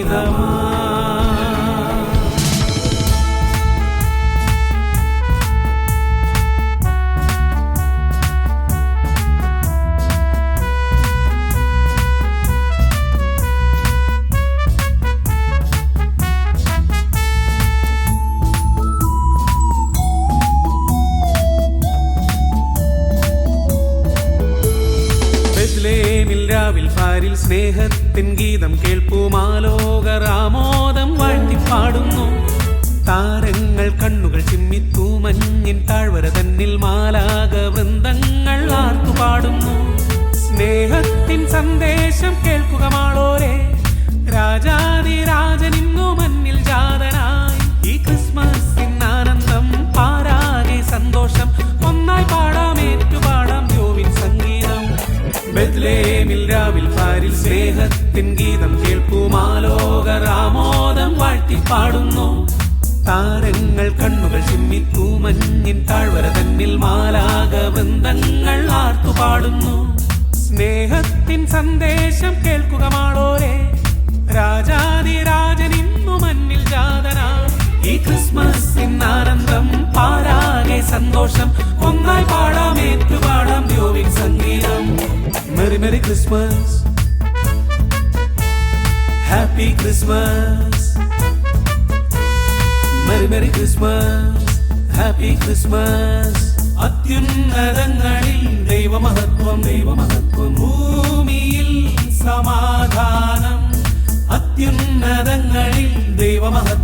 ആനന്ദമാ. ഫാരിൽ സ്നേഹത്തിൻ ഗീതം കേൾപ്പുമാലോകർ ആമോദം വാഴ്ത്തിപ്പാടുന്നു. താരങ്ങൾ കണ്ണുകൾ ചിമ്മിത്തു മഞ്ഞിൻ താഴ്വര തന്നിൽ മാലാക വൃന്ദങ്ങൾ ആർത്തുപാടുന്നു. സ്നേഹത്തിൻ സന്ദേശം കേൾക്കുക മാളോരെ, രാജാതിരാജനിന്നു മഞ്ഞിൽ ജാതനായി. ഈ ക്രിസ്മസിൻ ആനന്ദം പാരാകെ സന്തോഷം, ഒന്നായി പാടാം ഏറ്റുപാടാം യോവിൻ സംഗീതം. ബെത്ലേമിൽ രാവിൽ ഫാരിൽ സ്നേഹത്തിൻ ഗീതം കേൾപ്പുമാലോകർ ആമോദം വാഴ്ത്തിപ്പാടുന്നു. താരങ്ങൾ കണ്ണുകൾ ചിമ്മിത്തു മഞ്ഞിൻ താഴ്വര തന്നിൽ മാലാക വൃന്ദങ്ങൾ ആർത്തുപാടുന്നു. സ്നേഹത്തിൻ സന്ദേശം കേൾക്കുക മാളോരെ, രാജാതിരാജനിന്നു മഞ്ഞിൽ ജാതനായി. ഈ ക്രിസ്മസിൻ ആനന്ദം പാരാകെ സന്തോഷം, ഒന്നായി പാടാം ഏറ്റുപാടാം യോവിൻ സംഗീതം. Merry Merry Christmas, Happy Christmas, Merry Merry Christmas, Happy Christmas. അത്യുന്നതങ്ങളിൽ ദൈവമഹത്വം, ദൈവമഹത്വം. ഭൂമിയിൽ സമാധാനം, അത്യുന്നതങ്ങളിൽ ദൈവമഹത്വം.